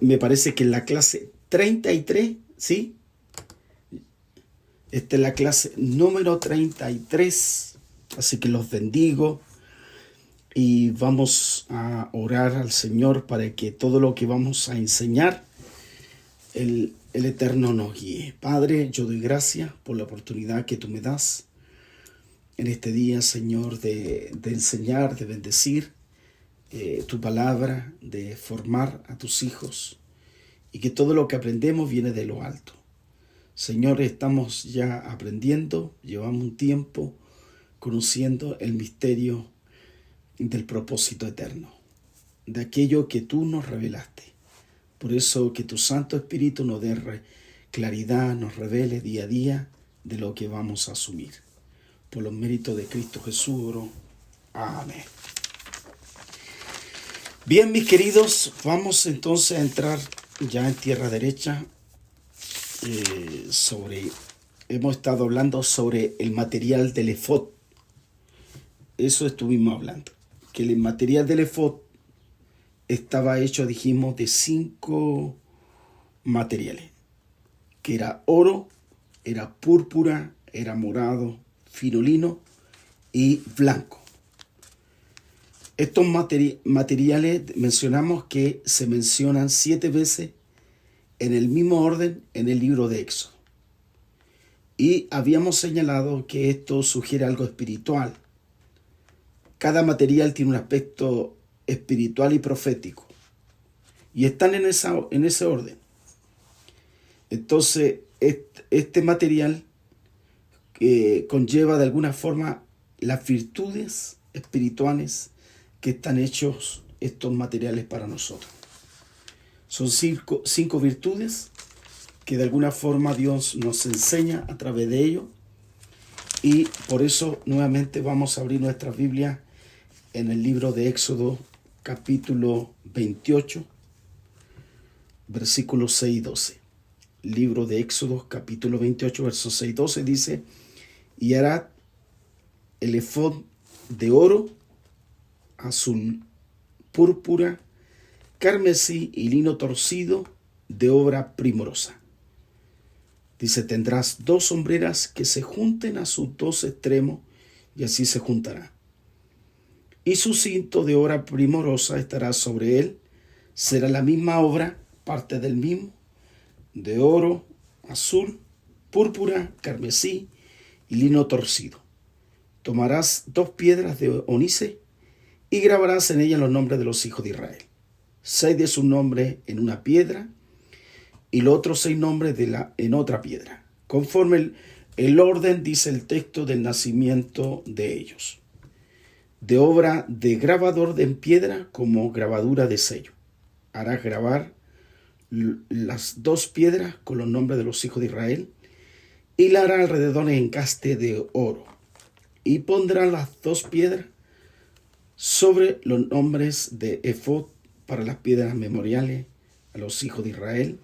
Me parece que es la clase 33, ¿sí? Esta es la clase número 33, así que los bendigo y vamos a orar al Señor para que todo lo que vamos a enseñar, el Eterno nos guíe. Padre, yo doy gracias por la oportunidad que tú me das en este día, Señor, de enseñar, de bendecir tu palabra, de formar a tus hijos, y que todo lo que aprendemos viene de lo alto. Señor, estamos ya aprendiendo, llevamos un tiempo conociendo el misterio del propósito eterno, de aquello que tú nos revelaste. Por eso que tu Santo Espíritu nos dé claridad, nos revele día a día de lo que vamos a asumir. Por los méritos de Cristo Jesús oro. Amén. Bien, mis queridos, vamos entonces a entrar ya en tierra derecha. Hemos estado hablando sobre el material del efod. Eso estuvimos hablando. Que el material del efod estaba hecho, dijimos, de 5 materiales. Que era oro, era púrpura, era morado, fino lino y blanco. Estos materiales mencionamos que se mencionan 7 veces en el mismo orden en el libro de Éxodo. Y habíamos señalado que esto sugiere algo espiritual. Cada material tiene un aspecto espiritual y profético. Y están en ese orden. Entonces, este material conlleva de alguna forma las virtudes espirituales que están hechos estos materiales para nosotros. Son 5 virtudes que de alguna forma Dios nos enseña a través de ello. Y por eso nuevamente vamos a abrir nuestra Biblia en el libro de Éxodo, capítulo 28, versículos 6 y 12. Libro de Éxodo, capítulo 28, versos 6 y 12 dice: y hará el efod de oro, azul, púrpura, carmesí y lino torcido de obra primorosa. Dice: tendrás 2 sombreras que se junten a sus 2 extremos, y así se juntará. Y su cinto de obra primorosa estará sobre él. Será la misma obra, parte del mismo, de oro, azul, púrpura, carmesí y lino torcido. Tomarás 2 piedras de ónice y grabarás en ellas los nombres de los hijos de Israel. 6 de sus nombres en una piedra y los otros 6 nombres en otra piedra, conforme el orden, dice el texto, del nacimiento de ellos. De obra de grabador en piedra como grabadura de sello. Harás grabar las 2 piedras con los nombres de los hijos de Israel y la hará alrededor en encaste de oro. Y pondrá las 2 piedras sobre los nombres de efod para las piedras memoriales a los hijos de Israel.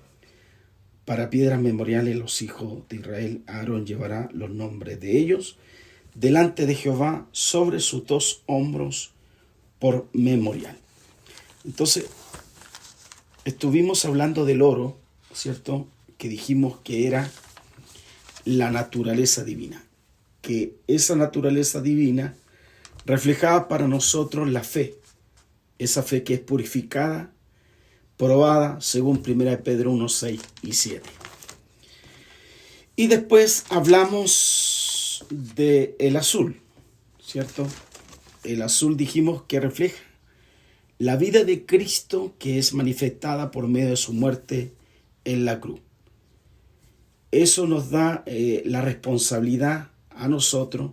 Para piedras memoriales los hijos de Israel, Aarón llevará los nombres de ellos delante de Jehová sobre sus 2 hombros por memorial. Entonces, estuvimos hablando del oro, ¿cierto? Que dijimos que era la naturaleza divina. Que esa naturaleza divina reflejaba para nosotros la fe. Esa fe que es purificada, probada, según 1 Pedro 1, 6 y 7. Y después hablamos del azul, ¿cierto? El azul dijimos que refleja la vida de Cristo, que es manifestada por medio de su muerte en la cruz. Eso nos da la responsabilidad a nosotros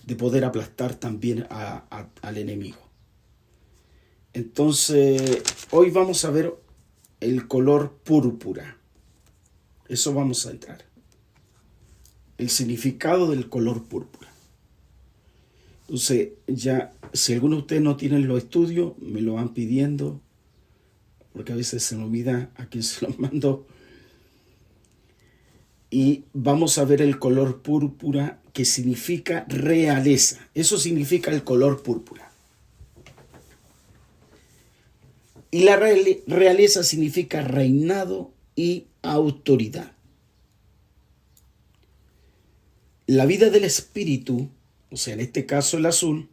de poder aplastar también al enemigo. Entonces, hoy vamos a ver el color púrpura. Eso vamos a entrar. El significado del color púrpura. Entonces, ya, si alguno de ustedes no tienen los estudios, me lo van pidiendo, porque a veces se me olvida a quién se los mando. Y vamos a ver el color púrpura, que significa realeza. Eso significa el color púrpura. Y la realeza significa reinado y autoridad. La vida del espíritu, o sea, en este caso el azul,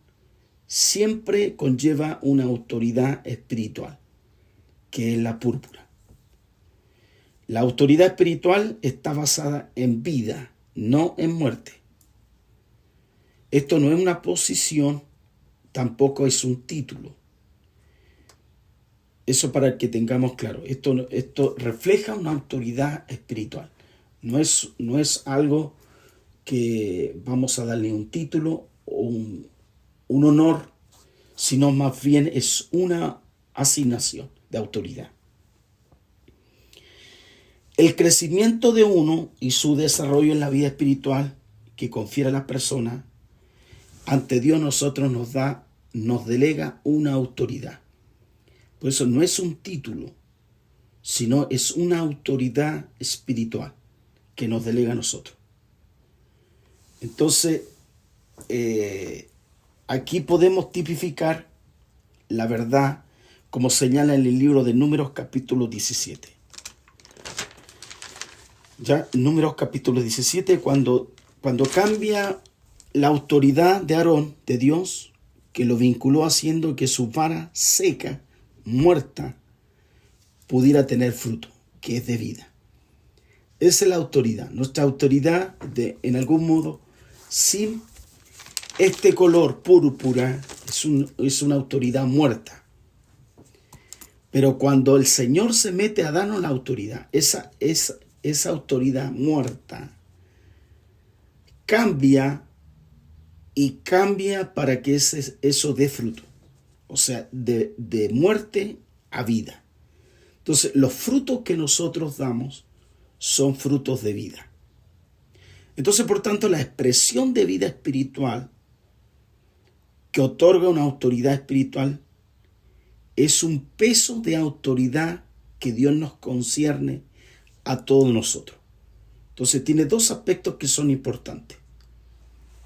siempre conlleva una autoridad espiritual, que es la púrpura. La autoridad espiritual está basada en vida, no en muerte. Esto no es una posición, tampoco es un título. Eso para que tengamos claro. Esto refleja una autoridad espiritual. No es algo que vamos a darle un título o un honor, sino más bien es una asignación de autoridad. El crecimiento de uno y su desarrollo en la vida espiritual que confiere a las personas, ante Dios nos delega una autoridad. Por eso no es un título, sino es una autoridad espiritual que nos delega a nosotros. Entonces, aquí podemos tipificar la verdad como señala en el libro de Números capítulo 17. Ya, Números capítulo 17, cuando cambia la autoridad de Aarón, de Dios, que lo vinculó haciendo que su vara seca, muerta, pudiera tener fruto, que es de vida. Esa es la autoridad. Nuestra autoridad, en algún modo, sin este color púrpura, es una autoridad muerta. Pero cuando el Señor se mete a darnos la autoridad, esa autoridad muerta cambia para que eso dé fruto. O sea, de muerte a vida. Entonces, los frutos que nosotros damos son frutos de vida. Entonces, por tanto, la expresión de vida espiritual que otorga una autoridad espiritual es un peso de autoridad que Dios nos concierne a todos nosotros. Entonces, tiene dos aspectos que son importantes,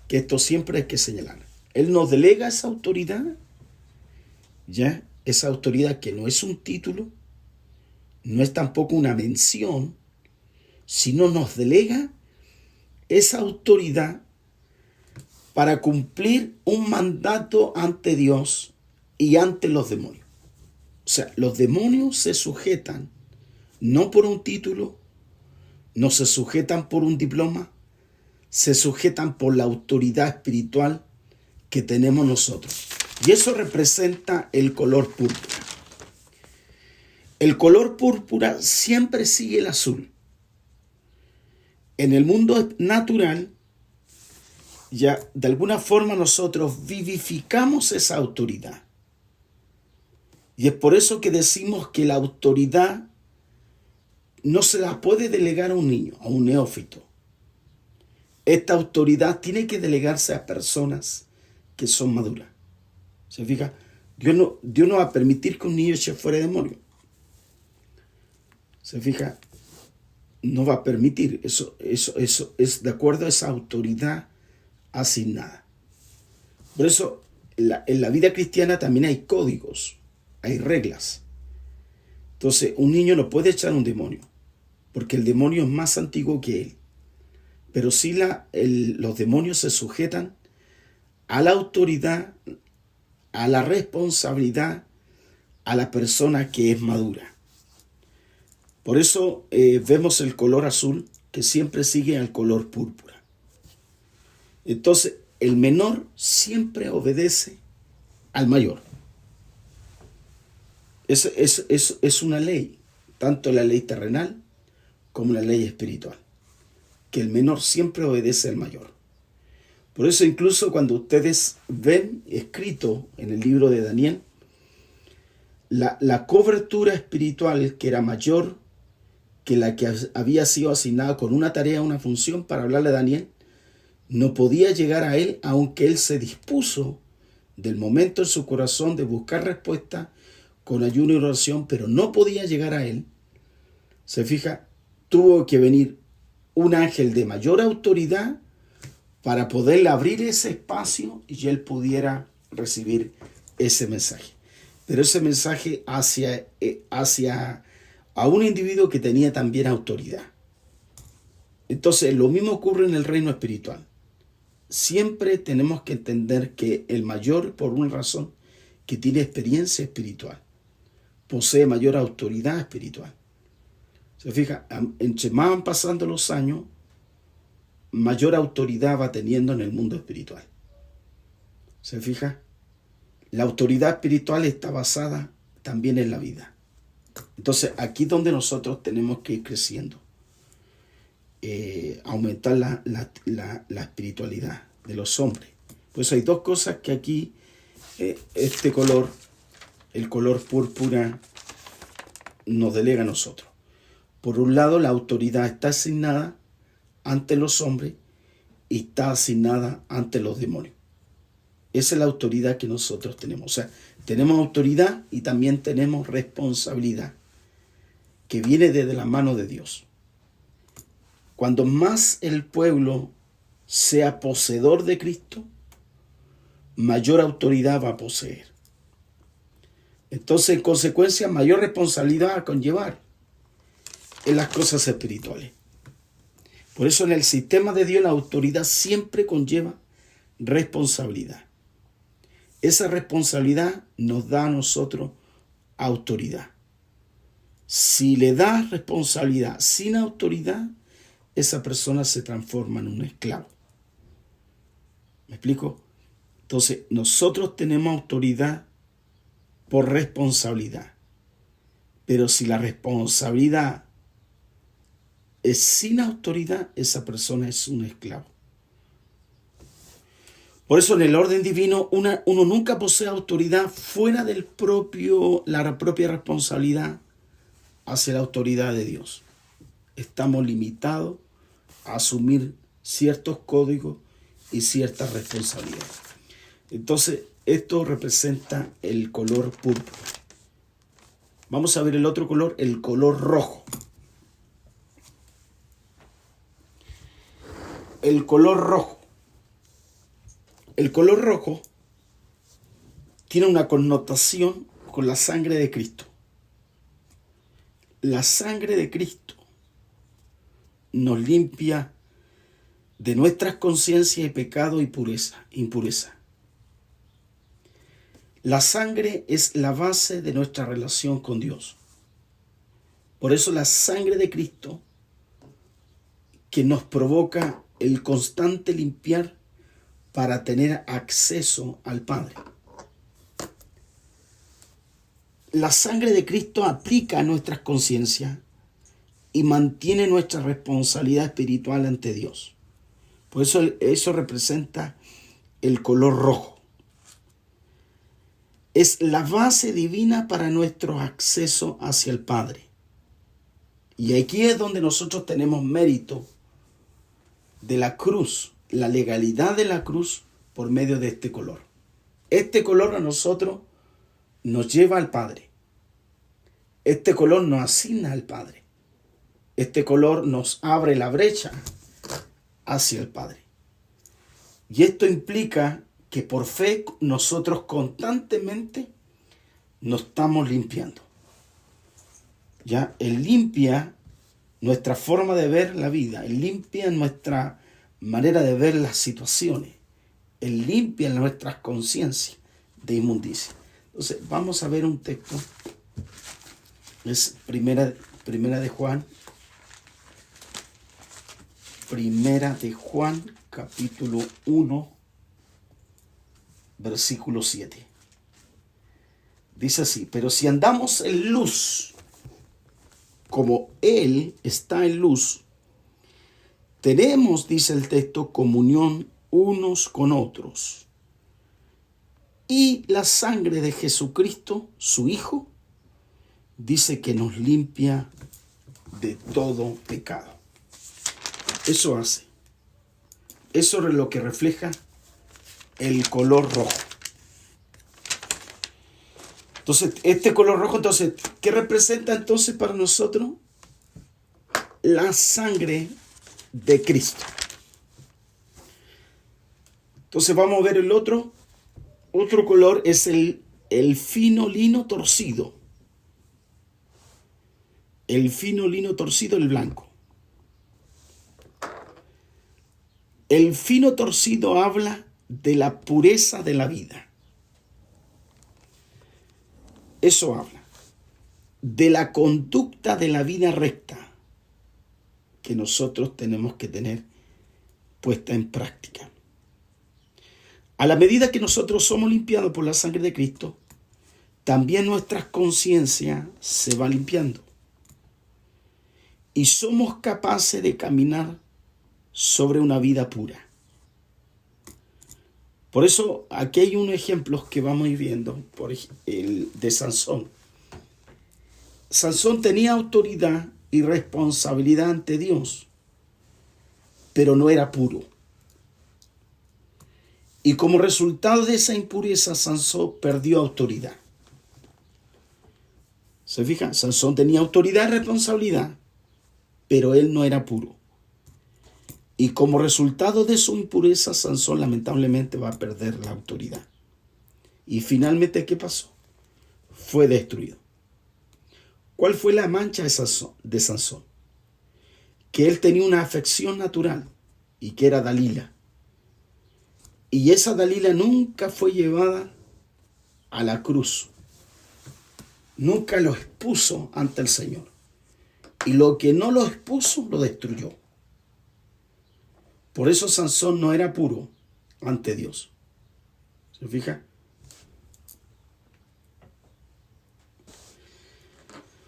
que esto siempre hay que señalar. Él nos delega esa autoridad, ya, esa autoridad que no es un título, no es tampoco una mención, sino nos delega esa autoridad para cumplir un mandato ante Dios y ante los demonios. O sea, los demonios se sujetan no por un título, no se sujetan por un diploma, se sujetan por la autoridad espiritual que tenemos nosotros. Y eso representa el color púrpura. El color púrpura siempre sigue el azul. En el mundo natural, ya de alguna forma nosotros vivificamos esa autoridad. Y es por eso que decimos que la autoridad no se la puede delegar a un niño, a un neófito. Esta autoridad tiene que delegarse a personas que son maduras. ¿Se fija? Dios no va a permitir que un niño eche fuera demonio. ¿Se fija? No va a permitir. Eso es de acuerdo a esa autoridad asignada. Por eso, en la vida cristiana también hay códigos, hay reglas. Entonces, un niño no puede echar un demonio, porque el demonio es más antiguo que él. Pero sí los demonios se sujetan a la autoridad, a la responsabilidad, a la persona que es madura. Por eso vemos el color azul que siempre sigue al color púrpura. Entonces, el menor siempre obedece al mayor. Es una ley, tanto la ley terrenal como la ley espiritual, que el menor siempre obedece al mayor. Por eso incluso cuando ustedes ven escrito en el libro de Daniel, la cobertura espiritual que era mayor que la que había sido asignada con una tarea, una función para hablarle a Daniel, no podía llegar a él, aunque él se dispuso del momento en su corazón de buscar respuesta con ayuno y oración, pero no podía llegar a él. Se fija, tuvo que venir un ángel de mayor autoridad para poderle abrir ese espacio y él pudiera recibir ese mensaje. pero ese mensaje hacia a un individuo que tenía también autoridad. Entonces, lo mismo ocurre en el reino espiritual. Siempre tenemos que entender que el mayor, por una razón, que tiene experiencia espiritual, posee mayor autoridad espiritual. Se fija, entre más van pasando los años, mayor autoridad va teniendo en el mundo espiritual. ¿Se fija? La autoridad espiritual está basada también en la vida. Entonces, aquí es donde nosotros tenemos que ir creciendo. Aumentar la espiritualidad de los hombres. Por eso hay dos cosas que aquí, este color, el color púrpura, nos delega a nosotros. Por un lado, la autoridad está asignada ante los hombres y está asignada ante los demonios. Esa es la autoridad que nosotros tenemos. O sea, tenemos autoridad y también tenemos responsabilidad que viene desde la mano de Dios. Cuando más el pueblo sea poseedor de Cristo, mayor autoridad va a poseer. Entonces, en consecuencia, mayor responsabilidad a conllevar en las cosas espirituales. Por eso en el sistema de Dios la autoridad siempre conlleva responsabilidad. Esa responsabilidad nos da a nosotros autoridad. Si le das responsabilidad sin autoridad, esa persona se transforma en un esclavo. ¿Me explico? Entonces, nosotros tenemos autoridad por responsabilidad. Pero si la responsabilidad es sin autoridad, esa persona es un esclavo. Por eso en el orden divino uno nunca posee autoridad fuera de la propia responsabilidad hacia la autoridad de Dios. Estamos limitados a asumir ciertos códigos y ciertas responsabilidades. Entonces, esto representa el color púrpura. Vamos a ver el otro color, el color rojo. El color rojo. El color rojo tiene una connotación con la sangre de Cristo. La sangre de Cristo nos limpia de nuestras conciencias y pecado y impureza. La sangre es la base de nuestra relación con Dios. Por eso la sangre de Cristo que nos provoca el constante limpiar para tener acceso al Padre. La sangre de Cristo aplica a nuestras conciencias y mantiene nuestra responsabilidad espiritual ante Dios. Por eso representa el color rojo. Es la base divina para nuestro acceso hacia el Padre. Y aquí es donde nosotros tenemos mérito de la cruz, la legalidad de la cruz por medio de este color. Este color a nosotros nos lleva al Padre. Este color nos asigna al Padre. Este color nos abre la brecha hacia el Padre. Y esto implica que por fe nosotros constantemente nos estamos limpiando. Ya, Él limpia nuestra forma de ver la vida, Él limpia nuestra manera de ver las situaciones, Él limpia nuestras conciencias de inmundicia. Entonces, vamos a ver un texto. Es primera de Juan. Primera de Juan, capítulo 1, versículo 7. Dice así: pero si andamos en luz, como Él está en luz, tenemos, dice el texto, comunión unos con otros. Y la sangre de Jesucristo, su Hijo, dice que nos limpia de todo pecado. Eso hace. Eso es lo que refleja el color rojo. Entonces, este color rojo, entonces, ¿qué representa entonces para nosotros? La sangre de Cristo. Entonces vamos a ver el otro color, es el el fino lino torcido. El fino lino torcido, el blanco. El fino torcido habla de la pureza de la vida. Eso habla de la conducta de la vida recta que nosotros tenemos que tener puesta en práctica. A la medida que nosotros somos limpiados por la sangre de Cristo, también nuestra conciencia se va limpiando. Y somos capaces de caminar sobre una vida pura. Por eso aquí hay unos ejemplos que vamos a ir viendo, por el de Sansón. Sansón tenía autoridad y responsabilidad ante Dios, pero no era puro. Y como resultado de esa impureza, Sansón perdió autoridad. ¿Se fijan? Sansón tenía autoridad y responsabilidad, pero él no era puro. Y como resultado de su impureza, Sansón lamentablemente va a perder la autoridad. Y finalmente, ¿qué pasó? Fue destruido. ¿Cuál fue la mancha de Sansón? Que él tenía una afección natural y que era Dalila. Y esa Dalila nunca fue llevada a la cruz. Nunca lo expuso ante el Señor. Y lo que no lo expuso, lo destruyó. Por eso Sansón no era puro ante Dios. ¿Se fija?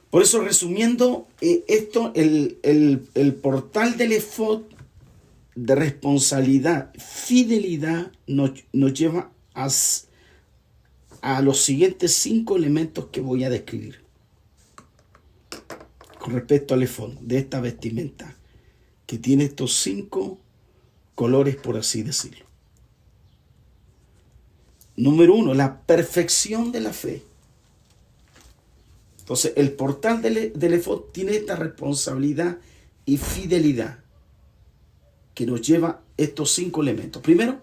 Por eso, resumiendo esto, el portal del efod de responsabilidad, fidelidad, nos lleva a los siguientes 5 elementos que voy a describir con respecto al efod de esta vestimenta, que tiene estos 5 colores, por así decirlo. Número 1, la perfección de la fe. Entonces, el portal del efod tiene esta responsabilidad y fidelidad que nos lleva a estos 5 elementos. Primero,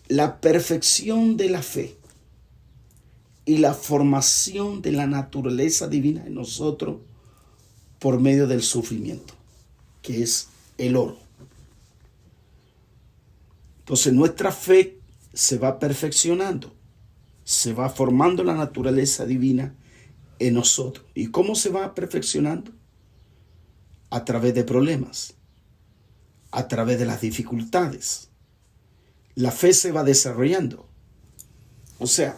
la perfección de la fe y la formación de la naturaleza divina en nosotros por medio del sufrimiento, que es el oro. Entonces, nuestra fe se va perfeccionando, se va formando la naturaleza divina en nosotros. ¿Y cómo se va perfeccionando? A través de problemas, a través de las dificultades. La fe se va desarrollando. O sea,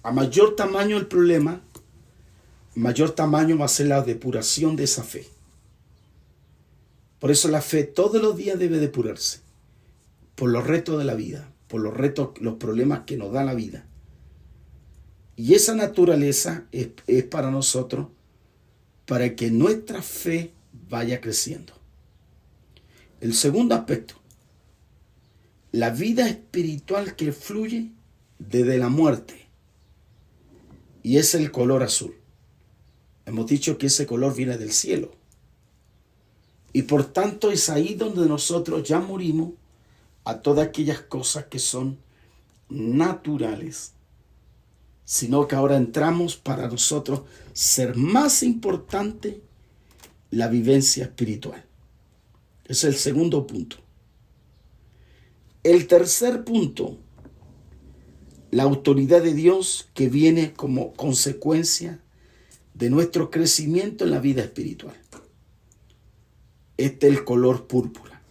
a mayor tamaño el problema, mayor tamaño va a ser la depuración de esa fe. Por eso la fe todos los días debe depurarse por los retos de la vida, por los retos, los problemas que nos da la vida. Y esa naturaleza es para nosotros, para que nuestra fe vaya creciendo. El segundo aspecto, la vida espiritual que fluye desde la muerte, y es el color azul. Hemos dicho que ese color viene del cielo. Y por tanto es ahí donde nosotros ya morimos a todas aquellas cosas que son naturales, sino que ahora entramos para nosotros ser más importante la vivencia espiritual. Ese es el segundo punto. El tercer punto, la autoridad de Dios que viene como consecuencia de nuestro crecimiento en la vida espiritual. Este es el color púrpura.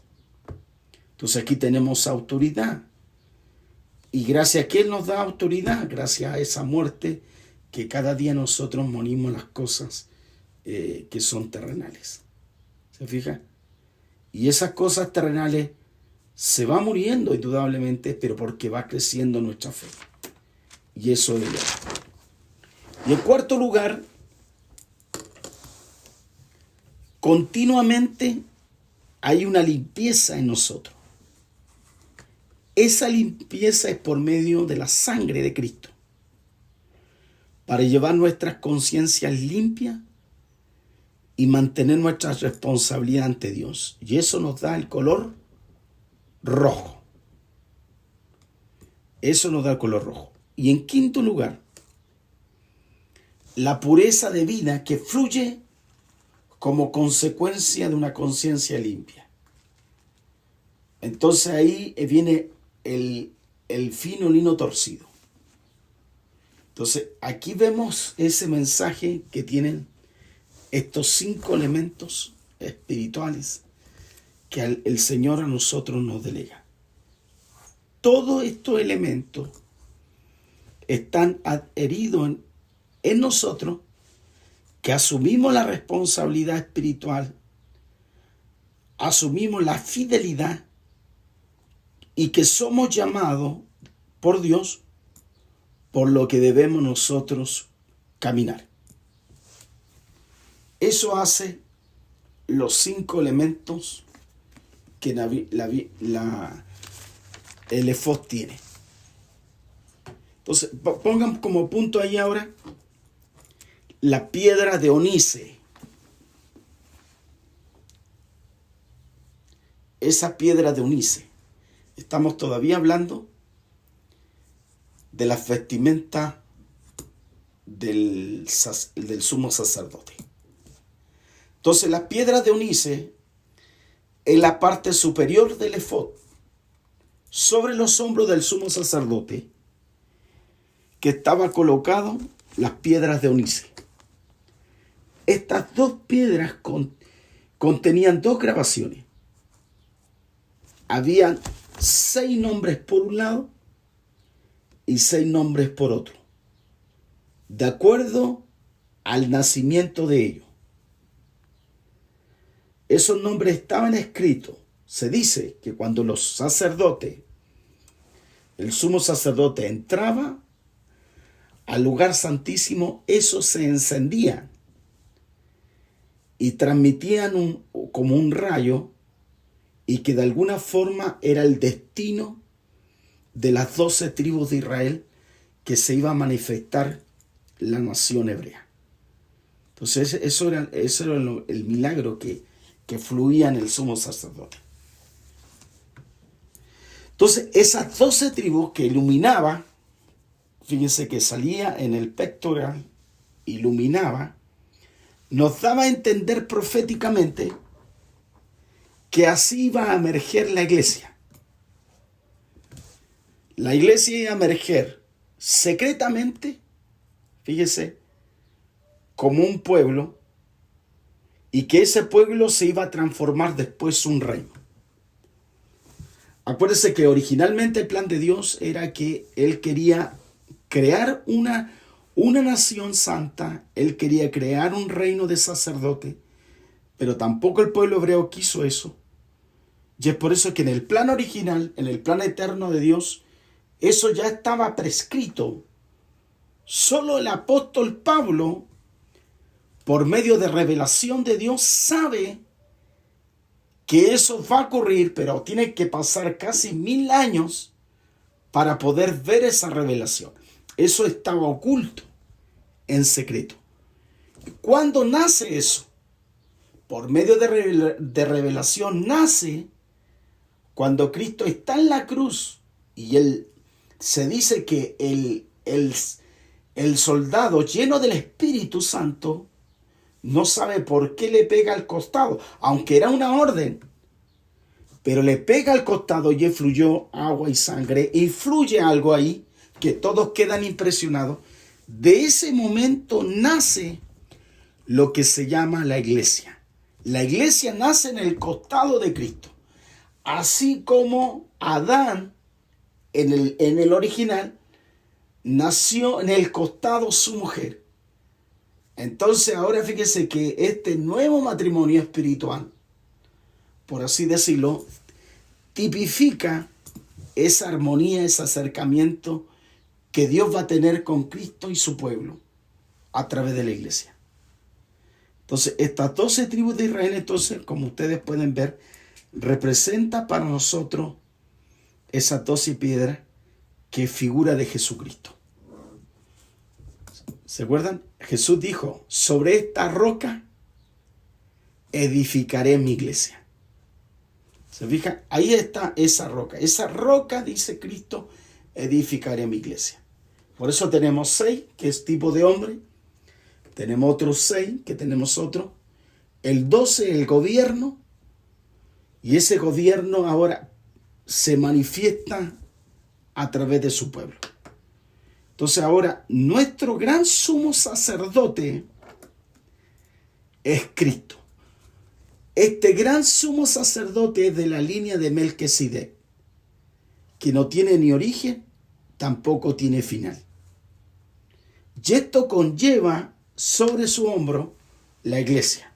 Entonces aquí tenemos autoridad. Y gracias a que Él nos da autoridad, gracias a esa muerte, que cada día nosotros morimos las cosas que son terrenales. ¿Se fija? Y esas cosas terrenales se van muriendo indudablemente, pero porque va creciendo nuestra fe. Y eso es Dios. Y en cuarto lugar, continuamente hay una limpieza en nosotros. Esa limpieza es por medio de la sangre de Cristo, para llevar nuestras conciencias limpias y mantener nuestra responsabilidad ante Dios. Y eso nos da el color rojo. Eso nos da el color rojo. Y en quinto lugar, la pureza de vida que fluye como consecuencia de una conciencia limpia. Entonces ahí viene el fino lino torcido. Entonces aquí vemos ese mensaje que tienen estos 5 elementos espirituales que el Señor a nosotros nos delega. Todos estos elementos están adheridos en nosotros, que asumimos la responsabilidad espiritual, asumimos la fidelidad y que somos llamados por Dios por lo que debemos nosotros caminar. Eso hace los 5 elementos que el efod tiene. Entonces, pongan como punto ahí ahora la piedra de ónice. Esa piedra de ónice. Estamos todavía hablando de la vestimenta del sumo sacerdote. Entonces, la piedra de ónice es la parte superior del efod, sobre los hombros del sumo sacerdote, que estaba colocado las piedras de ónice. Estas 2 piedras contenían 2 grabaciones. Habían 6 nombres por un lado y 6 nombres por otro, de acuerdo al nacimiento de ellos. Esos nombres estaban escritos. Se dice que cuando los sacerdotes, el sumo sacerdote entraba al lugar santísimo, esos se encendían y transmitían como un rayo, y que de alguna forma era el destino de las 12 tribus de Israel que se iba a manifestar la nación hebrea. Entonces eso era el milagro que fluía en el sumo sacerdote. Entonces esas 12 tribus que iluminaba, fíjense que salía en el pectoral, iluminaba, nos daba a entender proféticamente que así iba a emerger la iglesia. La iglesia iba a emerger secretamente, fíjese, como un pueblo, y que ese pueblo se iba a transformar después en un reino. Acuérdense que originalmente el plan de Dios era que Él quería crear una nación santa, Él quería crear un reino de sacerdotes, pero tampoco el pueblo hebreo quiso eso. Y es por eso que en el plan original, en el plan eterno de Dios, eso ya estaba prescrito. Solo el apóstol Pablo, por medio de revelación de Dios, sabe que eso va a ocurrir, pero tiene que pasar casi 1000 años para poder ver esa revelación. Eso estaba oculto, en secreto. ¿Cuándo nace eso? Por medio de revelación nace cuando Cristo está en la cruz y se dice que el soldado lleno del Espíritu Santo no sabe por qué le pega al costado, aunque era una orden, pero le pega al costado y fluyó agua y sangre, y fluye algo ahí que todos quedan impresionados. De ese momento nace lo que se llama la iglesia. La iglesia nace en el costado de Cristo, así como Adán en el original nació en el costado su mujer. Entonces ahora fíjese que este nuevo matrimonio espiritual, por así decirlo, tipifica esa armonía, ese acercamiento que Dios va a tener con Cristo y su pueblo a través de la iglesia. Entonces estas 12 tribus de Israel, entonces, como ustedes pueden ver, representa para nosotros esas 12 piedras que figura de Jesucristo. ¿Se acuerdan? Jesús dijo, sobre esta roca edificaré mi iglesia. ¿Se fijan? Ahí está esa roca. Esa roca, dice Cristo, edificaré mi iglesia. Por eso tenemos 6, que es tipo de hombre. Tenemos otros 6, que tenemos otro. El 12, el gobierno. Y ese gobierno ahora se manifiesta a través de su pueblo. Entonces ahora nuestro gran sumo sacerdote es Cristo. Este gran sumo sacerdote es de la línea de Melquisedec, que no tiene ni origen, tampoco tiene final. Y esto conlleva sobre su hombro la iglesia.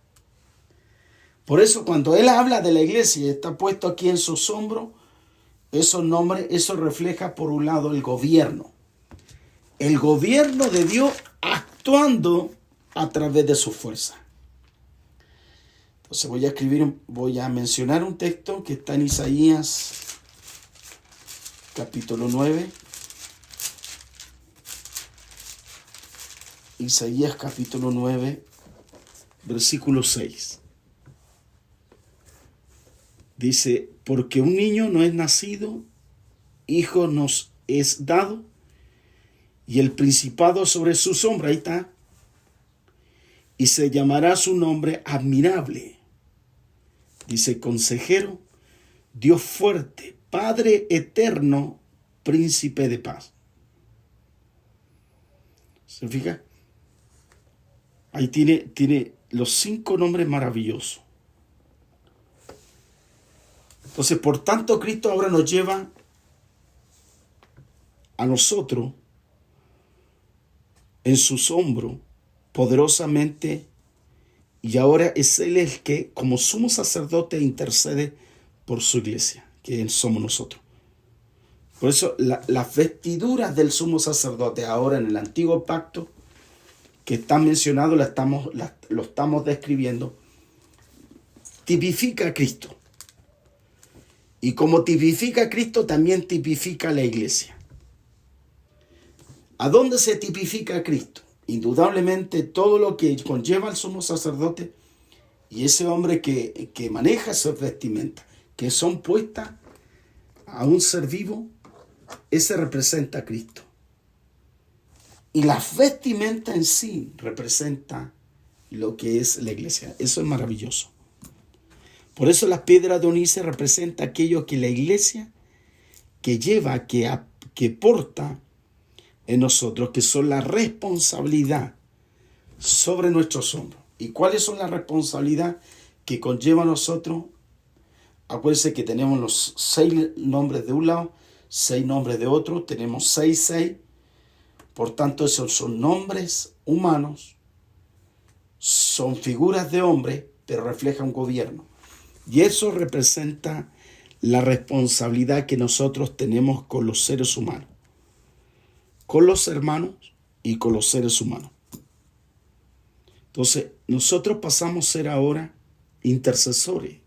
Por eso cuando él habla de la iglesia y está puesto aquí en sus hombros, eso refleja por un lado el gobierno. El gobierno de Dios actuando a través de su fuerza. Entonces voy a mencionar un texto que está en Isaías capítulo 9. Isaías capítulo 9, versículo 6. Dice, porque un niño no es nacido, hijo nos es dado, y el principado sobre su sombra, ahí está, y se llamará su nombre admirable. Dice, consejero, Dios fuerte, Padre eterno, príncipe de paz. ¿Se fija? Ahí tiene los 5 nombres maravillosos. Entonces, por tanto, Cristo ahora nos lleva a nosotros en sus hombros poderosamente, y ahora es Él el que, como sumo sacerdote, intercede por su iglesia, que somos nosotros. Por eso las vestiduras del sumo sacerdote ahora en el antiguo pacto que están mencionados, lo estamos describiendo, tipifica a Cristo. Y como tipifica a Cristo, también tipifica a la iglesia. ¿A dónde se tipifica a Cristo? Indudablemente todo lo que conlleva el sumo sacerdote y ese hombre que maneja esas vestimentas, que son puestas a un ser vivo, ese representa a Cristo. Y las vestimentas en sí representan lo que es la iglesia. Eso es maravilloso. Por eso las piedras de onice representa aquello que la iglesia que lleva, que porta en nosotros, que son la responsabilidad sobre nuestros hombros. ¿Y cuáles son las responsabilidades que conlleva a nosotros? Acuérdense que tenemos los 6 nombres de un lado, 6 nombres de otro, tenemos 6. Por tanto, esos son nombres humanos, son figuras de hombre, pero reflejan un gobierno. Y eso representa la responsabilidad que nosotros tenemos con los seres humanos, con los hermanos y con los seres humanos. Entonces, nosotros pasamos a ser ahora intercesores.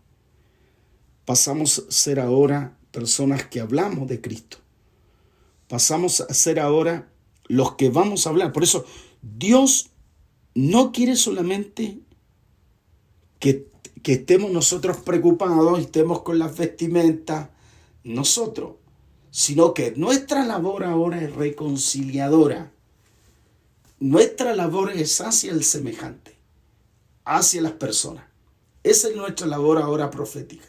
Pasamos a ser ahora personas que hablamos de Cristo. Pasamos a ser ahora los que vamos a hablar. Por eso, Dios no quiere solamente que estemos nosotros preocupados y estemos con las vestimentas nosotros, sino que nuestra labor ahora es reconciliadora. Nuestra labor es hacia el semejante, hacia las personas. Esa es nuestra labor ahora profética.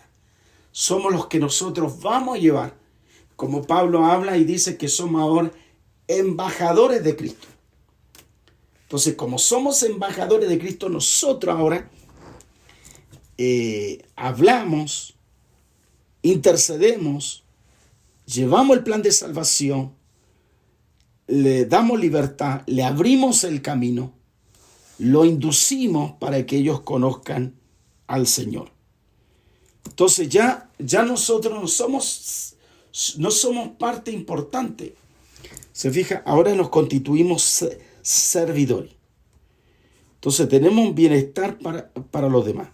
Somos los que nosotros vamos a llevar, como Pablo habla y dice que somos ahora embajadores de Cristo. Entonces, como somos embajadores de Cristo, nosotros ahora hablamos, intercedemos, llevamos el plan de salvación, le damos libertad, le abrimos el camino, lo inducimos para que ellos conozcan al Señor. Entonces ya nosotros no somos parte importante. Se fija, ahora nos constituimos servidores. Entonces tenemos un bienestar para los demás.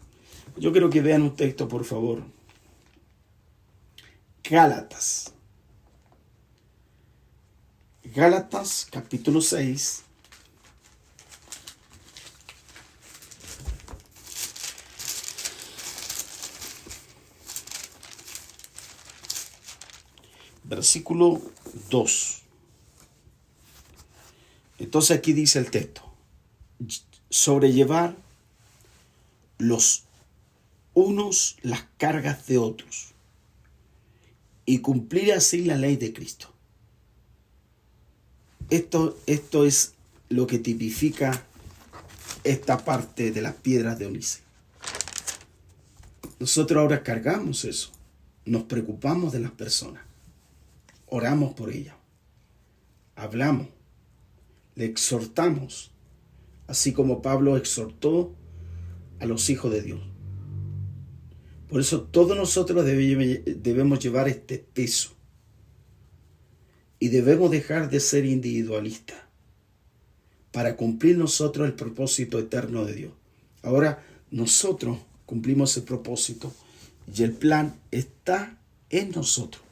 Yo quiero que vean un texto, por favor. Gálatas. Gálatas, capítulo 6. Versículo 2. Entonces aquí dice el texto, sobrellevar los unos las cargas de otros y cumplir así la ley de Cristo. Esto es lo que tipifica esta parte de las piedras de ónice. Nosotros ahora cargamos eso, nos preocupamos de las personas, oramos por ellas, hablamos, le exhortamos, así como Pablo exhortó a los hijos de Dios. Por eso todos nosotros debemos llevar este peso y debemos dejar de ser individualistas para cumplir nosotros el propósito eterno de Dios. Ahora nosotros cumplimos el propósito y el plan está en nosotros.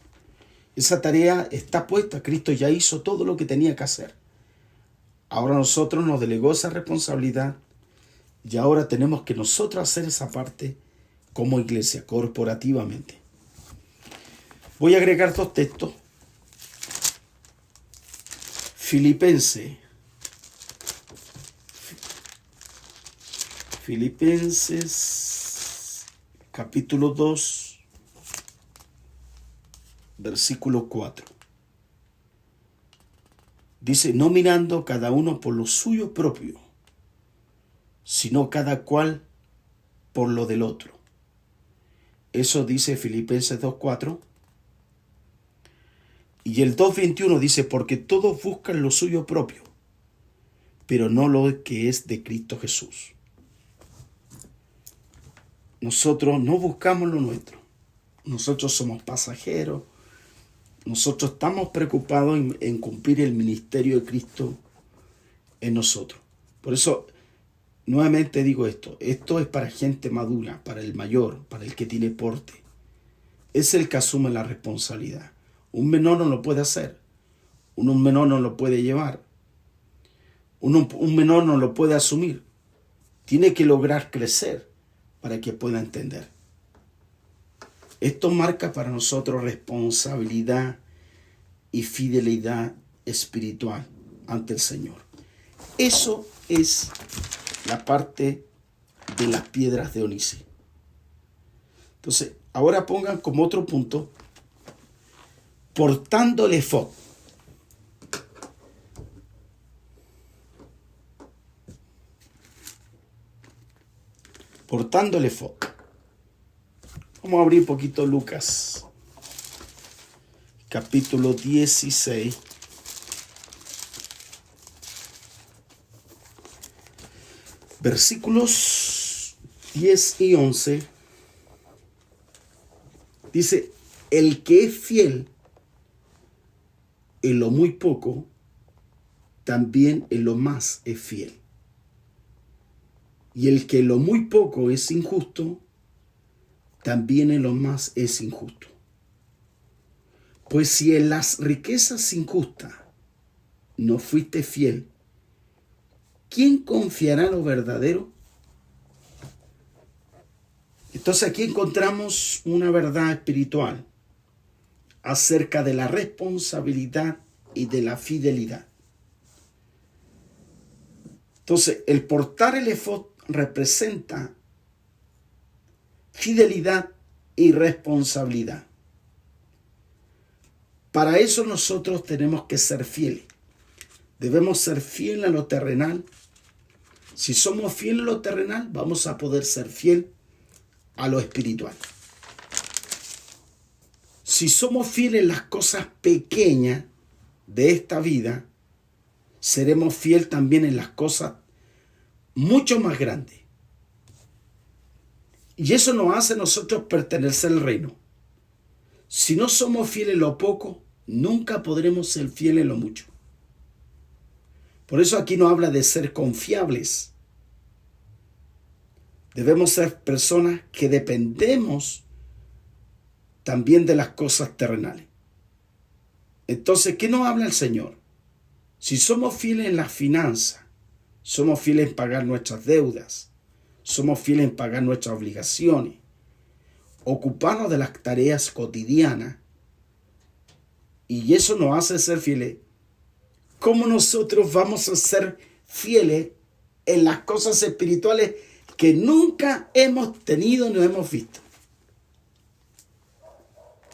Esa tarea está puesta. Cristo ya hizo todo lo que tenía que hacer. Ahora nosotros nos delegó esa responsabilidad y ahora tenemos que nosotros hacer esa parte como iglesia, corporativamente. Voy a agregar 2 textos. Filipenses capítulo 2, versículo 4. Dice, no mirando cada uno por lo suyo propio, sino cada cual por lo del otro. Eso dice Filipenses 2:4. Y el 2:21 dice, porque todos buscan lo suyo propio, pero no lo que es de Cristo Jesús. Nosotros no buscamos lo nuestro. Nosotros somos pasajeros. Nosotros estamos preocupados en cumplir el ministerio de Cristo en nosotros. Por eso, nuevamente digo esto. Esto es para gente madura, para el mayor, para el que tiene porte. Es el que asume la responsabilidad. Un menor no lo puede hacer. Un menor no lo puede llevar. Un menor no lo puede asumir. Tiene que lograr crecer para que pueda entender. Esto marca para nosotros responsabilidad y fidelidad espiritual ante el Señor. Eso es la parte de las piedras de ónice. Entonces, ahora pongan como otro punto, portando el efod. Portando el efod. Vamos a abrir un poquito Lucas, capítulo 16. Versículos 10 y 11. Dice, el que es fiel en lo muy poco, también en lo más es fiel. Y el que en lo muy poco es injusto, también en lo más es injusto. Pues si en las riquezas injustas no fuiste fiel, ¿quién confiará en lo verdadero? Entonces aquí encontramos una verdad espiritual acerca de la responsabilidad y de la fidelidad. Entonces, el portar el efod representa fidelidad y responsabilidad. Para eso nosotros tenemos que ser fieles. Debemos ser fieles a lo terrenal. Si somos fieles a lo terrenal, vamos a poder ser fieles a lo espiritual. Si somos fieles en las cosas pequeñas de esta vida, seremos fieles también en las cosas mucho más grandes. Y eso nos hace a nosotros pertenecer al reino. Si no somos fieles en lo poco, nunca podremos ser fieles en lo mucho. Por eso aquí nos habla de ser confiables. Debemos ser personas que dependemos también de las cosas terrenales. Entonces, ¿qué nos habla el Señor? Si somos fieles en las finanzas, somos fieles en pagar nuestras deudas, somos fieles en pagar nuestras obligaciones, ocuparnos de las tareas cotidianas, y eso nos hace ser fieles, ¿cómo nosotros vamos a ser fieles en las cosas espirituales que nunca hemos tenido ni hemos visto?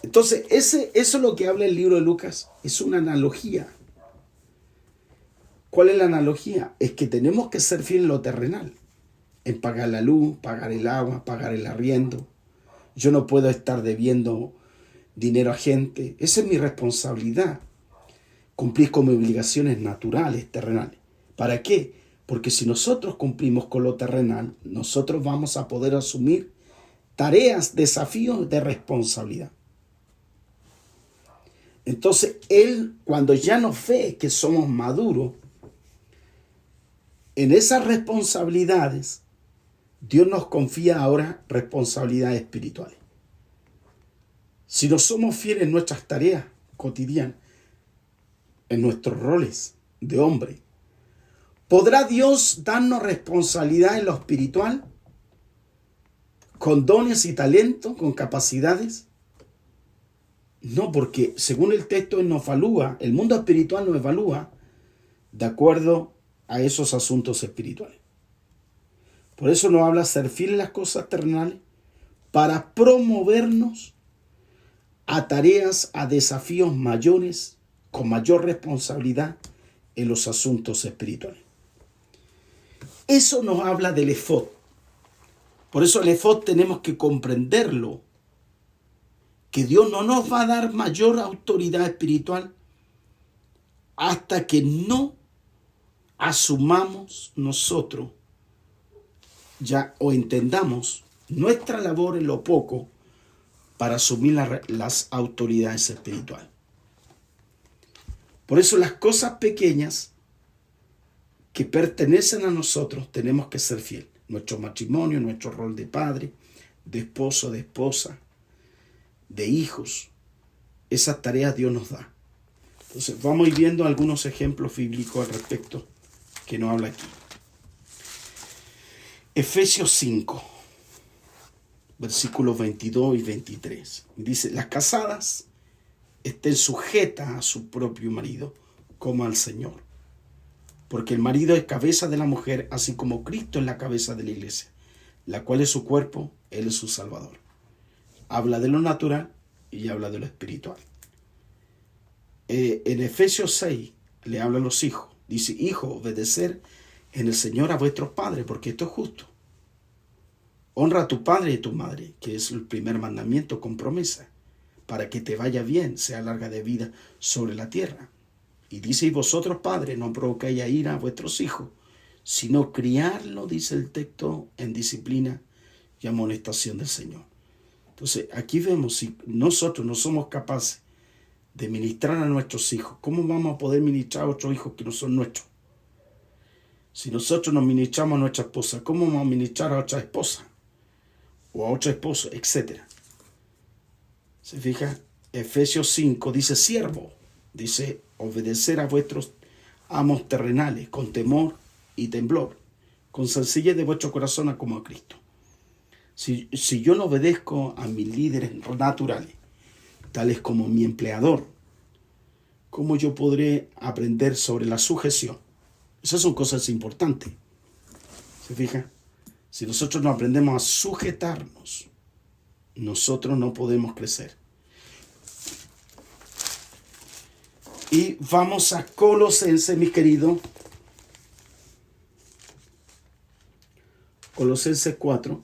Entonces, eso es lo que habla el libro de Lucas. Es una analogía. ¿Cuál es la analogía? Es que tenemos que ser fieles en lo terrenal. En pagar la luz, pagar el agua, pagar el arriendo. Yo no puedo estar debiendo dinero a gente. Esa es mi responsabilidad. Cumplir con mis obligaciones naturales, terrenales. ¿Para qué? Porque si nosotros cumplimos con lo terrenal, nosotros vamos a poder asumir tareas, desafíos de responsabilidad. Entonces, Él, cuando ya nos ve que somos maduros en esas responsabilidades, Dios nos confía ahora responsabilidades espirituales. Si no somos fieles en nuestras tareas cotidianas, en nuestros roles de hombre, ¿podrá Dios darnos responsabilidad en lo espiritual? ¿Con dones y talentos, con capacidades? No, porque según el texto Él nos evalúa, el mundo espiritual nos evalúa de acuerdo a esos asuntos espirituales. Por eso nos habla ser fiel en las cosas terrenales para promovernos a tareas, a desafíos mayores, con mayor responsabilidad en los asuntos espirituales. Eso nos habla del efod. Por eso el efod tenemos que comprenderlo, que Dios no nos va a dar mayor autoridad espiritual hasta que no asumamos nosotros ya o entendamos nuestra labor en lo poco para asumir las autoridades espirituales. Por eso las cosas pequeñas que pertenecen a nosotros tenemos que ser fieles. Nuestro matrimonio, nuestro rol de padre, de esposo, de esposa, de hijos. Esas tareas Dios nos da. Entonces vamos a ir viendo algunos ejemplos bíblicos al respecto que nos habla aquí. Efesios 5, versículos 22 y 23. Dice, las casadas estén sujetas a su propio marido como al Señor. Porque el marido es cabeza de la mujer, así como Cristo es la cabeza de la iglesia, la cual es su cuerpo, Él es su Salvador. Habla de lo natural y habla de lo espiritual. En Efesios 6 le habla a los hijos. Dice, hijos, obedecer en el Señor a vuestros padres, porque esto es justo. Honra a tu padre y a tu madre, que es el primer mandamiento con promesa, para que te vaya bien, sea larga de vida sobre la tierra. Y dice, y vosotros padres, no provocáis a ira a vuestros hijos, sino criarlo, dice el texto, en disciplina y amonestación del Señor. Entonces, aquí vemos, si nosotros no somos capaces de ministrar a nuestros hijos, ¿cómo vamos a poder ministrar a otros hijos que no son nuestros? Si nosotros nos ministramos a nuestra esposa, ¿cómo vamos a ministrar a otra esposa? O a otro esposo, etcétera. ¿Se fija? Efesios 5 dice, siervo, dice, obedecer a vuestros amos terrenales con temor y temblor, con sencillez de vuestro corazón como a Cristo. Si yo no obedezco a mis líderes naturales, tales como mi empleador, ¿cómo yo podré aprender sobre la sujeción? Esas son cosas importantes. ¿Se fija? Si nosotros no aprendemos a sujetarnos, nosotros no podemos crecer. Y vamos a Colosenses, mi querido. Colosenses 4,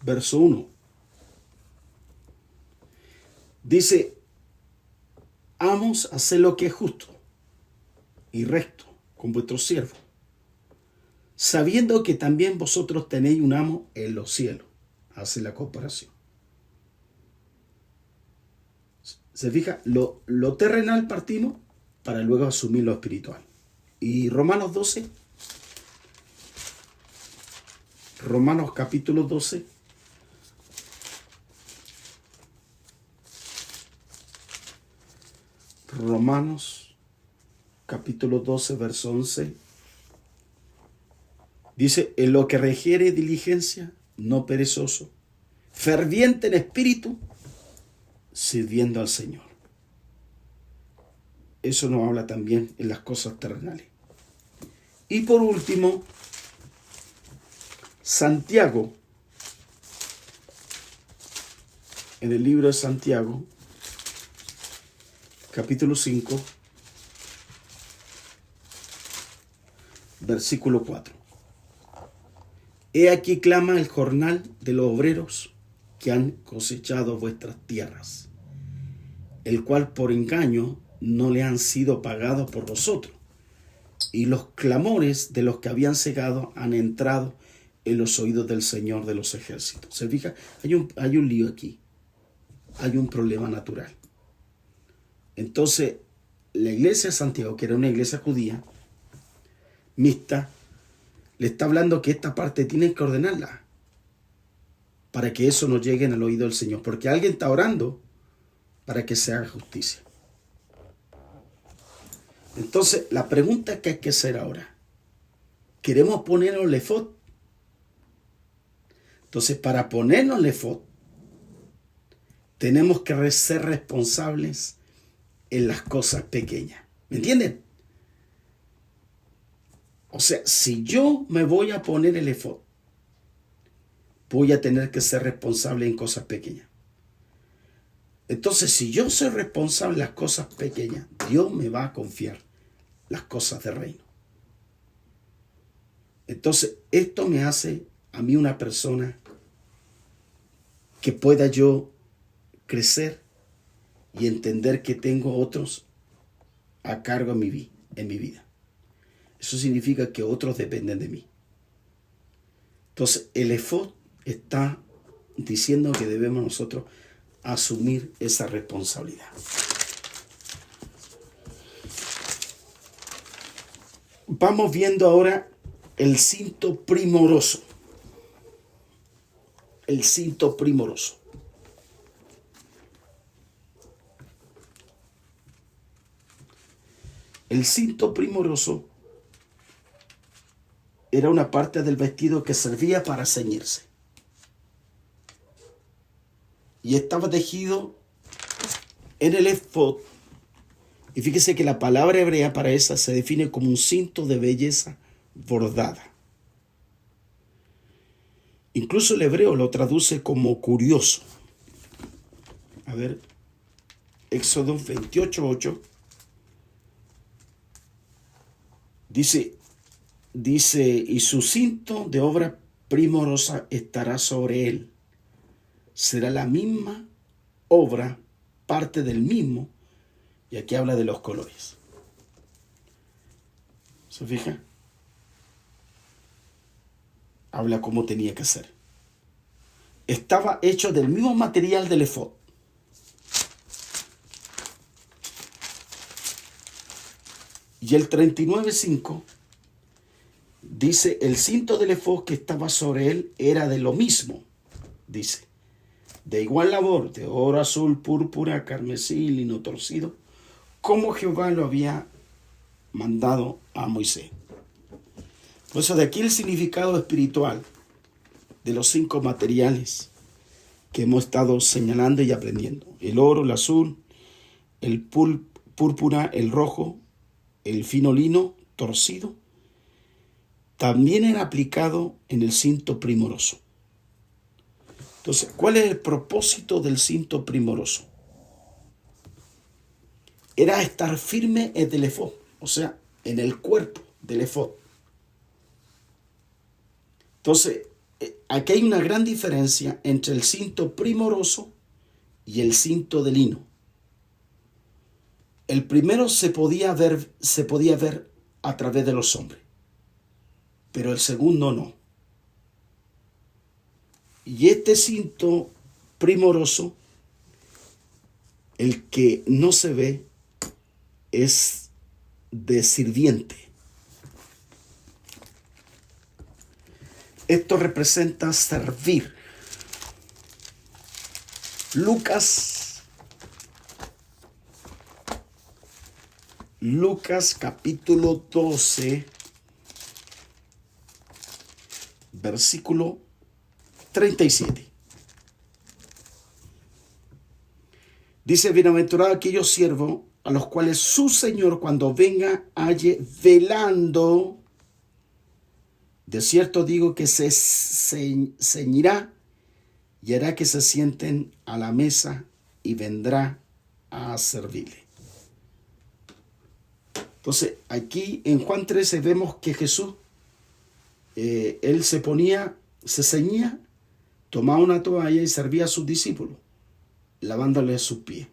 verso 1. Dice, amos a hacer lo que es justo y recto con vuestros siervos, sabiendo que también vosotros tenéis un amo en los cielos. Hace la comparación. Se fija, lo terrenal partimos para luego asumir lo espiritual. Y Romanos 12, Romanos capítulo 12, Romanos capítulo 12, verso 11, dice, en lo que requiere diligencia, no perezoso, ferviente en espíritu, sirviendo al Señor. eso nos habla también en las cosas terrenales. Y por último, Santiago, en el libro de Santiago, capítulo 5, versículo 4. He aquí clama el jornal de los obreros que han cosechado vuestras tierras, el cual por engaño no le han sido pagados por vosotros, y los clamores de los que habían cegado han entrado en los oídos del Señor de los ejércitos. ¿Se fija? Hay un lío aquí, hay un problema natural. Entonces, la iglesia de Santiago, que era una iglesia judía, mixta, le está hablando que esta parte tienen que ordenarla para que eso no llegue al oído del Señor, porque alguien está orando para que se haga justicia. Entonces, la pregunta que hay que hacer ahora, ¿queremos ponernos el efod? Entonces, para ponernos el efod, tenemos que ser responsables en las cosas pequeñas. ¿Me entienden? O sea, si yo me voy a poner el efod, voy a tener que ser responsable en cosas pequeñas. Entonces, si yo soy responsable en las cosas pequeñas, Dios me va a confiar las cosas del reino. Entonces, esto me hace a mí una persona que pueda yo crecer y entender que tengo otros a cargo en mi vida. Eso significa que otros dependen de mí. Entonces, el efod está diciendo que debemos nosotros asumir esa responsabilidad. Vamos viendo ahora el cinto primoroso. El cinto primoroso. El cinto primoroso era una parte del vestido que servía para ceñirse. Y estaba tejido en el efod. Y fíjese que la palabra hebrea para esa se define como un cinto de belleza bordada. Incluso el hebreo lo traduce como curioso. A ver, Éxodo 28:8. Dice, y su cinto de obra primorosa estará sobre él. Será la misma obra, parte del mismo. Y aquí habla de los colores. ¿Se fija? Habla cómo tenía que ser. Estaba hecho del mismo material del efod. Y el 39:5 dice, el cinto del efod que estaba sobre él era de lo mismo, dice, de igual labor, de oro azul, púrpura, carmesí, lino torcido, como Jehová lo había mandado a Moisés. Por eso de aquí el significado espiritual de los 5 materiales que hemos estado señalando y aprendiendo. El oro, el azul, el púrpura, el rojo, el fino lino torcido, también era aplicado en el cinto primoroso. Entonces, ¿cuál es el propósito del cinto primoroso? Era estar firme en el efod, o sea, en el cuerpo del efod. Entonces, aquí hay una gran diferencia entre el cinto primoroso y el cinto de lino. El primero se podía ver a través de los hombres, pero el segundo no. Y este cinto primoroso, el que no se ve, es de sirviente. Esto representa servir. Lucas capítulo 12, versículo 37. Dice, bienaventurado aquellos siervos a los cuales su Señor cuando venga halle velando. De cierto digo que se ceñirá y hará que se sienten a la mesa y vendrá a servirle. Entonces, aquí en Juan 13 vemos que Jesús, él se ceñía, tomaba una toalla y servía a sus discípulos, lavándoles sus pies.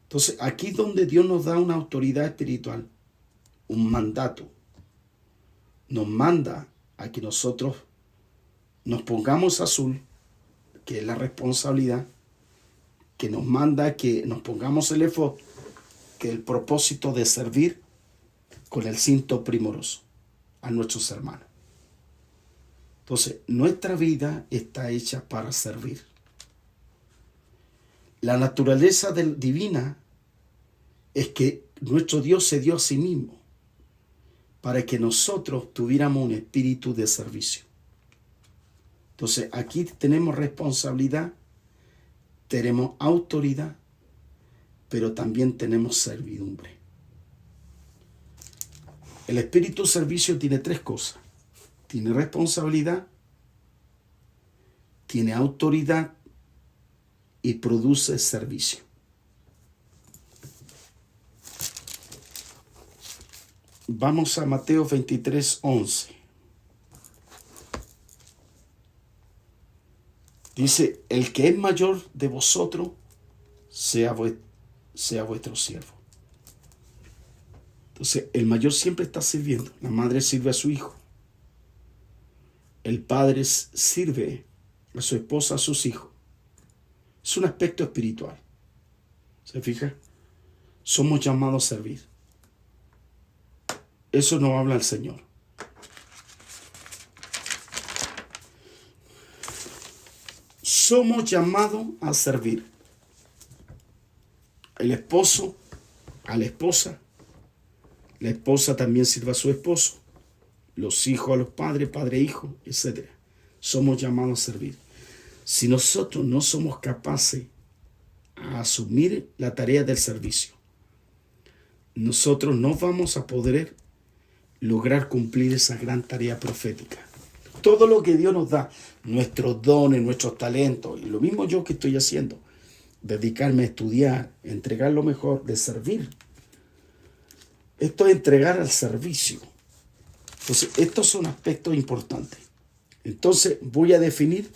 Entonces, aquí es donde Dios nos da una autoridad espiritual, un mandato. Nos manda a que nosotros nos pongamos azul, que es la responsabilidad, que nos manda a que nos pongamos el efod, que es el propósito de servir con el cinto primoroso a nuestros hermanos. Entonces, nuestra vida está hecha para servir. La naturaleza divina es que nuestro Dios se dio a sí mismo para que nosotros tuviéramos un espíritu de servicio. Entonces, aquí tenemos responsabilidad, tenemos autoridad, pero también tenemos servidumbre. El espíritu de servicio tiene tres cosas. Tiene responsabilidad, tiene autoridad y produce servicio. Vamos a Mateo 23:11. Dice, el que es mayor de vosotros sea vuestro siervo. Entonces, el mayor siempre está sirviendo. La madre sirve a su hijo. El padre sirve a su esposa, a sus hijos. Es un aspecto espiritual. ¿Se fija? Somos llamados a servir. Eso nos habla el Señor. Somos llamados a servir. El esposo a la esposa también sirve a su esposo, los hijos a los padres, padre, hijo, etc. Somos llamados a servir. Si nosotros no somos capaces a asumir la tarea del servicio, nosotros no vamos a poder lograr cumplir esa gran tarea profética. Todo lo que Dios nos da, nuestros dones, nuestros talentos, y lo mismo yo que estoy haciendo, dedicarme a estudiar, entregar lo mejor, de servir. Esto es entregar al servicio. Entonces, estos son aspectos importantes. Entonces, voy a definir,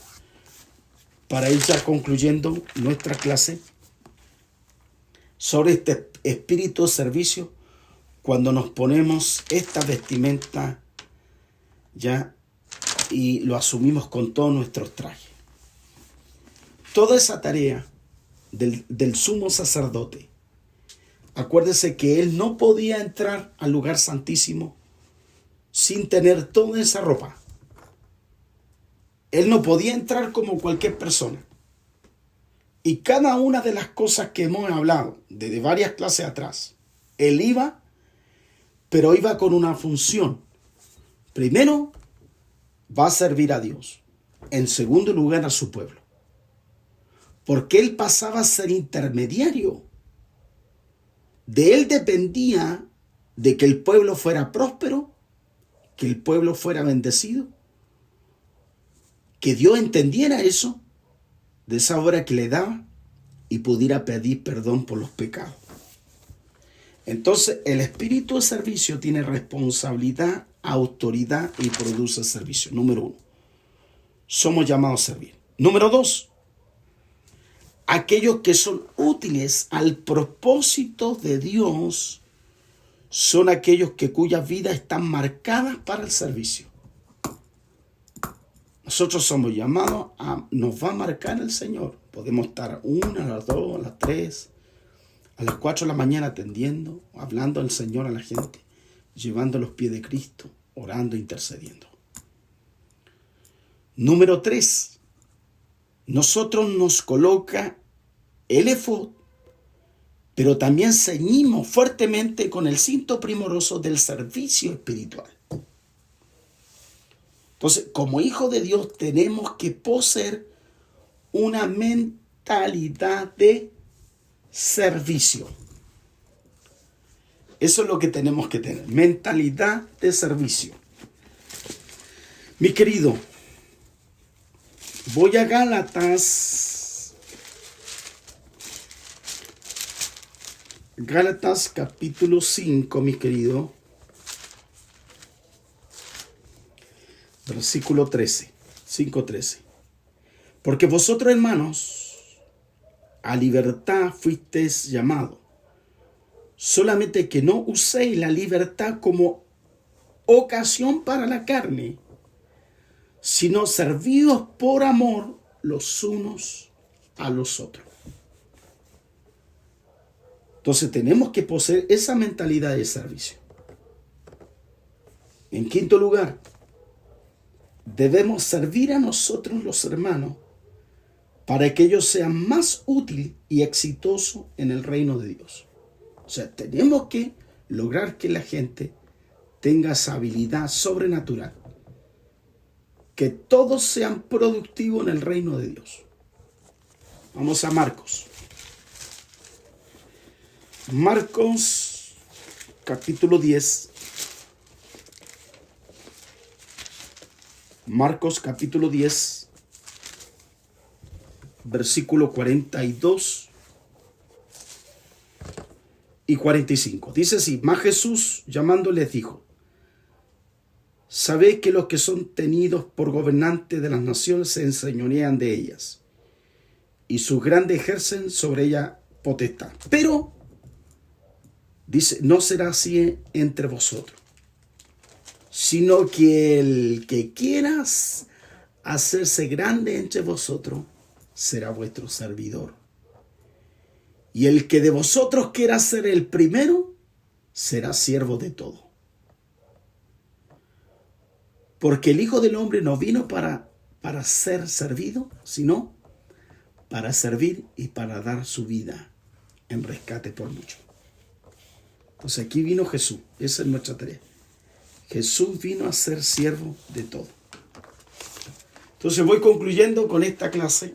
para ir ya concluyendo nuestra clase, sobre este espíritu de servicio, cuando nos ponemos esta vestimenta ya y lo asumimos con todos nuestros trajes. Toda esa tarea del sumo sacerdote, acuérdese que él no podía entrar al lugar santísimo sin tener toda esa ropa. Él no podía entrar como cualquier persona. Y cada una de las cosas que hemos hablado desde varias clases atrás, él iba, pero iba con una función. Primero, va a servir a Dios. En segundo lugar, a su pueblo. Porque él pasaba a ser intermediario. De él dependía de que el pueblo fuera próspero, que el pueblo fuera bendecido, que Dios entendiera eso, de esa obra que le daba, y pudiera pedir perdón por los pecados. Entonces, el espíritu de servicio tiene responsabilidad, autoridad y produce servicio. Número 1, somos llamados a servir. Número 2, aquellos que son útiles al propósito de Dios son aquellos cuyas vidas están marcadas para el servicio. Nosotros somos llamados nos va a marcar el Señor. Podemos estar a 1, a las 2, a las 3, a las 4 de la mañana atendiendo, hablando al Señor a la gente, llevando los pies de Cristo, orando, intercediendo. Número 3, nosotros nos coloca el efod, pero también ceñimos fuertemente con el cinto primoroso del servicio espiritual. Entonces, como hijos de Dios tenemos que poseer una mentalidad de servicio. Eso es lo que tenemos que tener, mentalidad de servicio. Mi querido, voy a Gálatas capítulo 5, mi querido, versículo 13, 5:13. Porque vosotros, hermanos, a libertad fuisteis llamados, solamente que no uséis la libertad como ocasión para la carne, sino servíos por amor los unos a los otros. Entonces tenemos que poseer esa mentalidad de servicio. En quinto lugar, debemos servir a nosotros los hermanos para que ellos sean más útiles y exitosos en el reino de Dios. O sea, tenemos que lograr que la gente tenga esa habilidad sobrenatural. Que todos sean productivos en el reino de Dios. Vamos a Marcos. Marcos capítulo 10. Marcos capítulo 10, versículo 42 y 45. Dice así: mas Jesús llamándoles dijo: sabéis que los que son tenidos por gobernantes de las naciones se enseñorean de ellas, y sus grandes ejercen sobre ellas potestad. Pero, dice, no será así entre vosotros, sino que el que quiera hacerse grande entre vosotros será vuestro servidor. Y el que de vosotros quiera ser el primero será siervo de todo. Porque el Hijo del Hombre no vino para ser servido, sino para servir y para dar su vida en rescate por muchos. Entonces aquí vino Jesús. Esa es nuestra tarea. Jesús vino a ser siervo de todo. Entonces voy concluyendo con esta clase.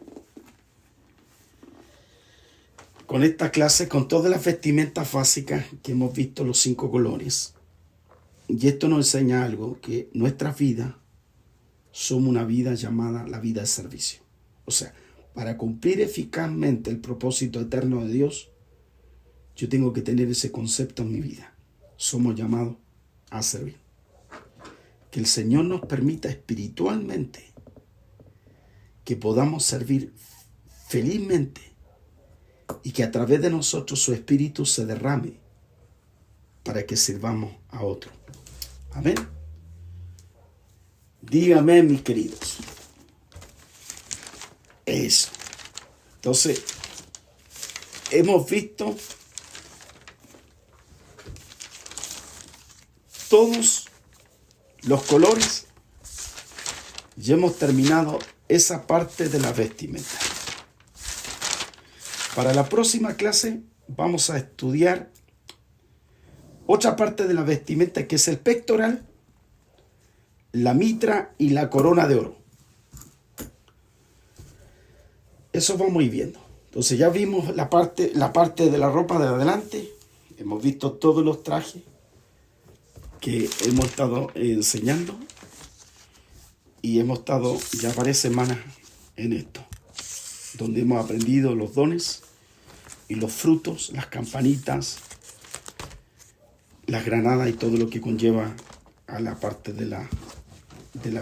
Con todas las vestimentas básicas que hemos visto, los 5 colores. Y esto nos enseña algo, que nuestra vida somos una vida llamada la vida de servicio. O sea, para cumplir eficazmente el propósito eterno de Dios, yo tengo que tener ese concepto en mi vida. Somos llamados a servir. Que el Señor nos permita espiritualmente que podamos servir felizmente y que a través de nosotros su Espíritu se derrame para que sirvamos a otros. Amén. Dígame, mis queridos. Eso. Entonces, hemos visto todos los colores y hemos terminado esa parte de la vestimenta. Para la próxima clase vamos a estudiar otra parte de la vestimenta, que es el pectoral, la mitra y la corona de oro. Eso vamos a ir viendo. Entonces ya vimos la parte de la ropa de adelante. Hemos visto todos los trajes que hemos estado enseñando. Y hemos estado ya varias semanas en esto, donde hemos aprendido los dones y los frutos, las campanitas, las granadas y todo lo que conlleva a la parte de la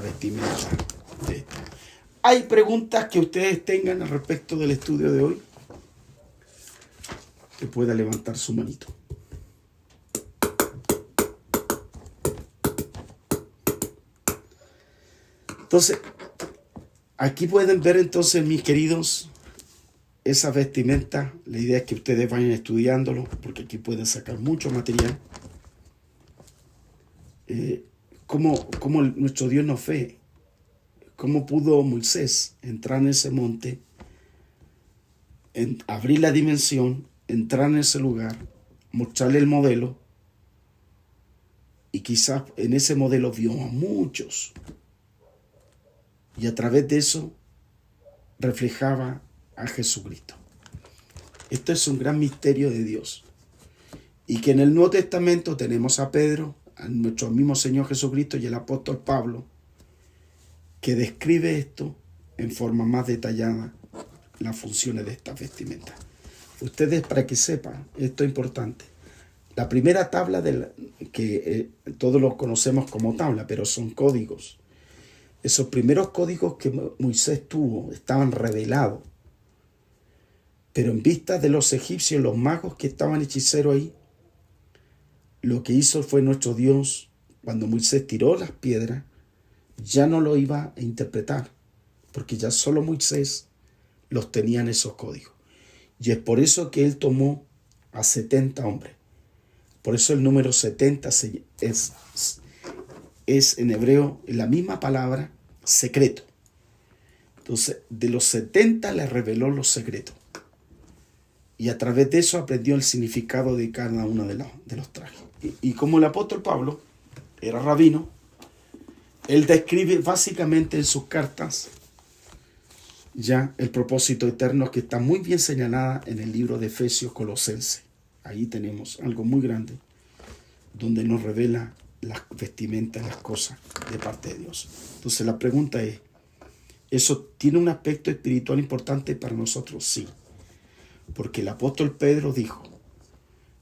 vestimenta de esto. ¿Hay preguntas que ustedes tengan al respecto del estudio de hoy? Que pueda levantar su manito. Entonces, aquí pueden ver entonces, mis queridos, esa vestimenta. La idea es que ustedes vayan estudiándolo, porque aquí pueden sacar mucho material. Cómo nuestro Dios nos ve. Cómo pudo Moisés entrar en ese monte, abrir la dimensión, entrar en ese lugar, mostrarle el modelo. Y quizás en ese modelo vio a muchos. Y a través de eso reflejaba a Jesucristo. Esto es un gran misterio de Dios. Y que en el Nuevo Testamento tenemos a Pedro, a nuestro mismo Señor Jesucristo y el apóstol Pablo, que describe esto en forma más detallada, las funciones de esta vestimenta. Ustedes, para que sepan, esto es importante. La primera tabla que todos lo conocemos como tabla, pero son códigos. Esos primeros códigos que Moisés tuvo estaban revelados. Pero en vista de los egipcios, los magos que estaban hechiceros ahí, lo que hizo fue nuestro Dios, cuando Moisés tiró las piedras, ya no lo iba a interpretar, porque ya solo Moisés los tenía en esos códigos. Y es por eso que él tomó a 70 hombres. Por eso el número 70 es en hebreo la misma palabra, secreto. Entonces, de los 70 le reveló los secretos. Y a través de eso aprendió el significado de cada uno de los trajes. Y como el apóstol Pablo era rabino, él describe básicamente en sus cartas ya el propósito eterno, que está muy bien señalada en el libro de Efesios, Colosenses. Ahí tenemos algo muy grande donde nos revela las vestimentas, las cosas de parte de Dios. Entonces la pregunta es, ¿eso tiene un aspecto espiritual importante para nosotros? Sí. Porque el apóstol Pedro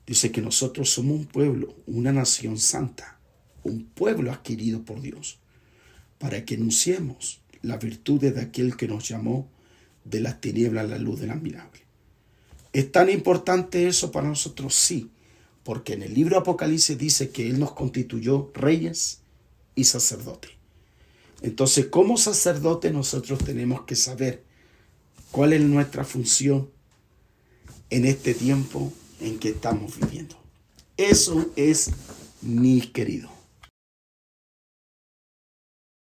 dice que nosotros somos un pueblo, una nación santa, un pueblo adquirido por Dios, para que anunciemos las virtudes de aquel que nos llamó de las tinieblas a la luz del admirable. ¿Es tan importante eso para nosotros? Sí, porque en el libro de Apocalipsis dice que Él nos constituyó reyes y sacerdotes. Entonces, como sacerdote, nosotros tenemos que saber cuál es nuestra función en este tiempo en que estamos viviendo. Eso es, mis queridos,